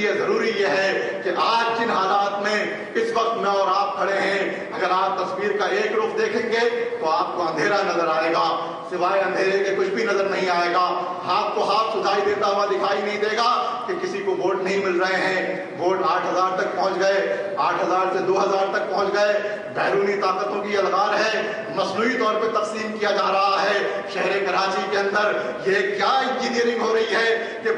لیے ضروری یہ ہے کہ آج جن حالات میں اس وقت میں اور آپ کھڑے ہیں، اگر آپ تصویر کا ایک رخ دیکھیں گے تو آپ کو اندھیرا نظر آئے گا، سوائے اندھیرے کے کچھ بھی نظر نہیں آئے گا۔ ہاتھ کو ہاتھ سجائی دیتا ہوا دکھائی نہیں دے گا کہ کسی کو ووٹ نہیں مل رہے ہیں، ووٹ 8,000 تک پہنچ گئے، 8,000 سے 2,000 تک پہنچ گئے، بیرونی طاقتوں کی الغار ہے، مصنوعی طور پہ تقسیم کیا جا رہا ہے۔ شہر کراچی کے اندر یہ کیا انجینئرنگ ہو رہی ہے کہ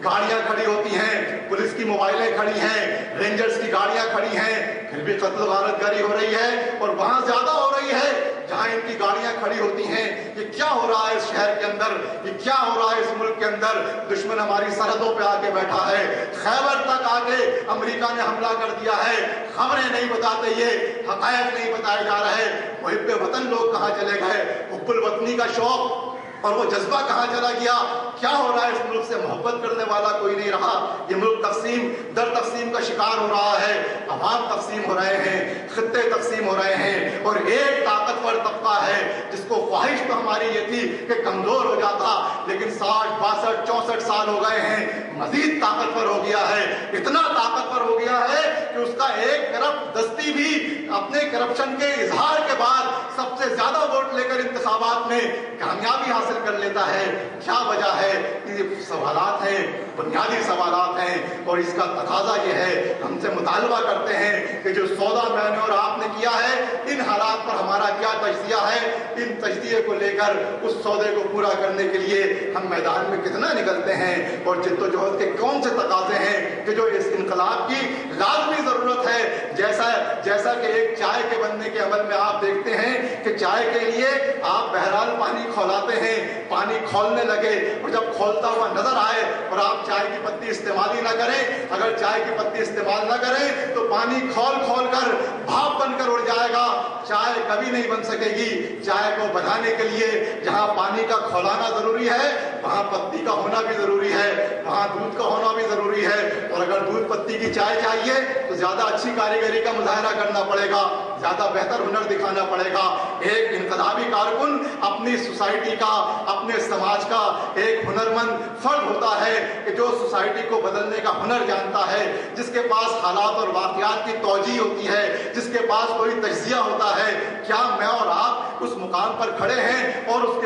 گاڑیاں کھڑی ہوتی ہیں، پولیس کی موبائلیں کھڑی ہیں، رینجرز کی گاڑیاں کھڑی ہیں، پھر بھی قتل و غارت گری ہو رہی ہے، اور وہاں زیادہ ہو رہی ہے جہاں ان کی گاڑیاں کھڑی ہوتی ہیں۔ یہ کیا ہو رہا ہے اس شہر کے اندر، یہ کیا ہو رہا ہے اس ملک کے اندر؟ دشمن ہماری سرحدوں پہ آ کے بیٹھا ہے، خیبر تک آ کے امریکہ نے حملہ کر دیا ہے، خبریں نہیں بتاتے، یہ حقائق نہیں بتائے جا رہے۔ محب وطن لوگ کہاں چلے گئے؟ حب الوطنی کا شوق اور وہ جذبہ کہاں چلا گیا؟ کیا ہو رہا ہے؟ اس ملک سے محبت کرنے والا کوئی نہیں رہا۔ یہ ملک تقسیم در تقسیم کا شکار ہو رہا ہے، عوام تقسیم ہو رہے ہیں، خطے تقسیم ہو رہے ہیں، اور ایک طاقتور طبقہ ہے جس کو خواہش تو ہماری یہ تھی کہ کمزور ہو جاتا، لیکن 60 62 64 سال ہو گئے ہیں، مزید طاقتور ہو گیا ہے، اتنا طاقتور ہو گیا ہے کہ اس کا ایک کرپٹ دستی بھی اپنے کرپشن کے اظہار کے بعد سب سے زیادہ ووٹ لے کر انتخابات میں کامیابی حاصل کر لیتا ہے۔ کیا وجہ ہے؟ یہ سوالات ہیں، بنیادی سوالات ہیں، اور اس کا تقاضا یہ ہے، ہم سے مطالبہ کرتے ہیں کہ جو سودا میں نے اور آپ نے کیا ہے، ان حالات پر ہمارا کیا تجزیہ ہے، ان تجزیے کو لے کر اس سودے کو پورا کرنے کے لیے ہم میدان میں کتنا نکلتے ہیں، اور جد و جہد کے کون سے تقاضے ہیں کہ جو اس انقلاب کی لازمی ضرورت ہے۔ جیسا کہ ایک چائے کے بننے کے عمل میں آپ دیکھتے ہیں کہ چائے کے لیے آپ بہرحال پانی کھولاتے ہیں، پانی کھولنے لگے، اور جب کھولتا ہوا نظر آئے اور آپ چائے کی پتی استعمال ہی نہ کریں، اگر چائے کی پتی استعمال نہ کریں تو پانی کھول کھول کر بھاپ بن کر اڑ جائے گا، چائے کبھی نہیں بن سکے گی۔ چائے کو بنانے کے لیے جہاں پانی کا کھولانا ضروری ہے، وہاں پتی کا ہونا بھی ضروری ہے، وہاں دودھ کا ہونا بھی ضروری ہے، اور اگر دودھ پتی کی چائے چاہیے تو زیادہ اچھی کاریگری کا مظاہرہ کرنا پڑے گا، زیادہ بہتر ہنر دکھانا پڑے گا۔ ایک انقلابی کارکن اپنی سوسائٹی کا، اپنے سماج کا ایک ہنرمند فرد ہوتا ہے کہ جو سوسائٹی کو بدلنے کا ہنر جانتا ہے، جس کے پاس حالات اور واقعات کی توجیہ ہوتی ہے، جس کے پاس کوئی تجزیہ ہوتا ہے۔ کیا میں اور آپ اس مقام پر کھڑے ہیں اور اس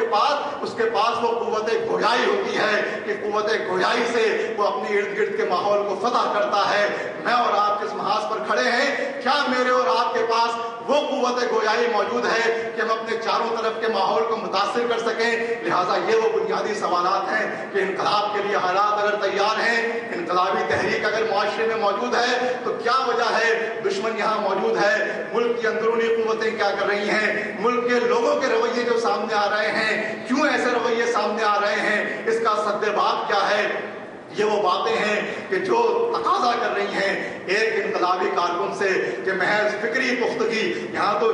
کے پاس وہ قوت گویائی ہوتی ہے کہ قوت گویائی سے وہ اپنی ارد گرد کے ماحول کو فتح کرتا ہے؟ میں اور آپ کس محاذ پر کھڑے ہیں؟ کیا میرے اور آپ کے پاس وہ قوت گویائی موجود ہے کہ ہم اپنے چاروں طرف کے ماحول کو متاثر کر سکیں؟ لہٰذا یہ وہ بنیادی سوالات ہیں کہ انقلاب کے لیے حالات اگر تیار ہیں، انقلابی تحریک اگر معاشرے میں موجود ہے تو کیا وجہ ہے دشمن یہاں موجود ہے؟ ملک کی اندرونی قوتیں کیا کر رہی ہیں؟ ملک کے لوگوں کے رویے جو سامنے آ رہے ہیں، کیوں ایسے رویے سامنے آ رہے ہیں؟ اس کا سد باب کیا ہے؟ یہ وہ باتیں ہیں کہ جو تقاضا کر رہی ہیں ایک انقلابی کارکن سے کہ محض فکری پختگی، یہاں تو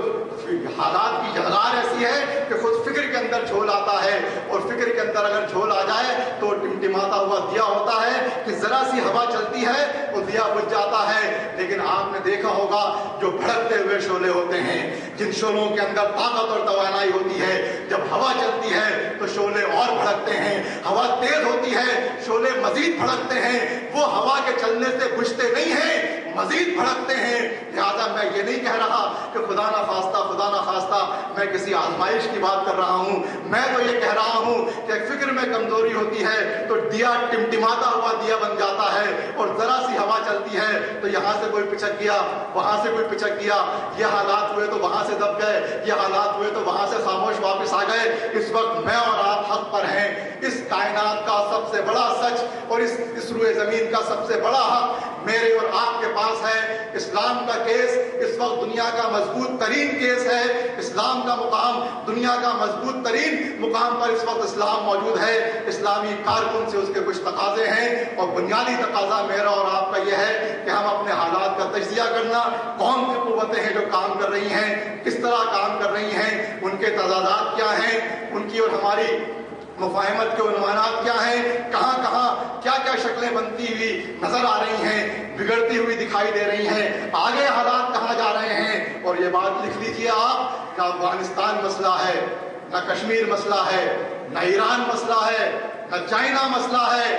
حالات کی جھلکار ایسی ہے کہ خود فکر کے اندر جھول آتا ہے، اور فکر کے اندر اگر جھول آ جائے تو ٹمٹماتا ہوا دیا ہوتا ہے کہ ذرا سی ہوا چلتی ہے وہ دیا بجھ جاتا ہے۔ لیکن آپ نے دیکھا ہوگا جو بھڑکتے ہوئے شعلے ہوتے ہیں، جن شعلوں کے اندر طاقت اور توانائی ہوتی ہے، جب ہوا چلتی ہے تو شعلے اور بھڑکتے ہیں، ہوا تیز ہوتی ہے شعلے مزید بھڑکتے ہیں، وہ ہوا کے چلنے سے بجھتے نہیں ہیں، مزید بھڑکتے ہیں۔ لہذا میں یہ نہیں کہہ رہا کہ خدا نہ خواستہ میں کسی آزمائش کی بات کر رہا ہوں، میں تو یہ کہہ رہا ہوں کہ فکر میں کمزوری ہوتی ہے تو دیا ٹمٹماتا ہوا دیا بن جاتا ہے، اور ذرا سی ہوا چلتی ہے تو یہاں سے کوئی پچک گیا، وہاں سے کوئی پچک گیا، یہ حالات ہوئے تو وہاں سے دب گئے، یہ حالات ہوئے تو وہاں سے خاموش واپس آ گئے۔ اس وقت میں اور آپ حق پر ہیں۔ اس کائنات کا سب سے بڑا سچ اور اس روئے زمین کا سب سے بڑا حق میرے اور آپ کے پاس ہے۔ اسلام کا کیس اس وقت دنیا کا مضبوط ترین کیس ہے، اسلام کا مقام دنیا کا مضبوط ترین مقام پر اس وقت اسلام موجود ہے۔ اسلامی کارکن سے اس کے کچھ تقاضے ہیں، اور بنیادی تقاضا میرا اور آپ کا یہ ہے کہ ہم اپنے حالات کا تجزیہ کرنا، کون سی قوتیں ہیں جو کام کر رہی ہیں، کس طرح کام کر رہی ہیں، ان کے تضادات کیا ہیں، ان کی اور ہماری مفاہمت کے عنوانات کیا ہیں، کہاں کہاں کیا کیا شکلیں بنتی ہوئی نظر آ رہی ہیں، بگڑتی ہوئی دکھائی دے رہی ہیں، آگے حالات کہاں جا رہے ہیں۔ اور یہ بات لکھ لیجئے آپ کہ افغانستان مسئلہ ہے، نہ کشمیر مسئلہ ہے، نہ ایران مسئلہ ہے، نہ چائنا مسئلہ ہے،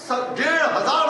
1500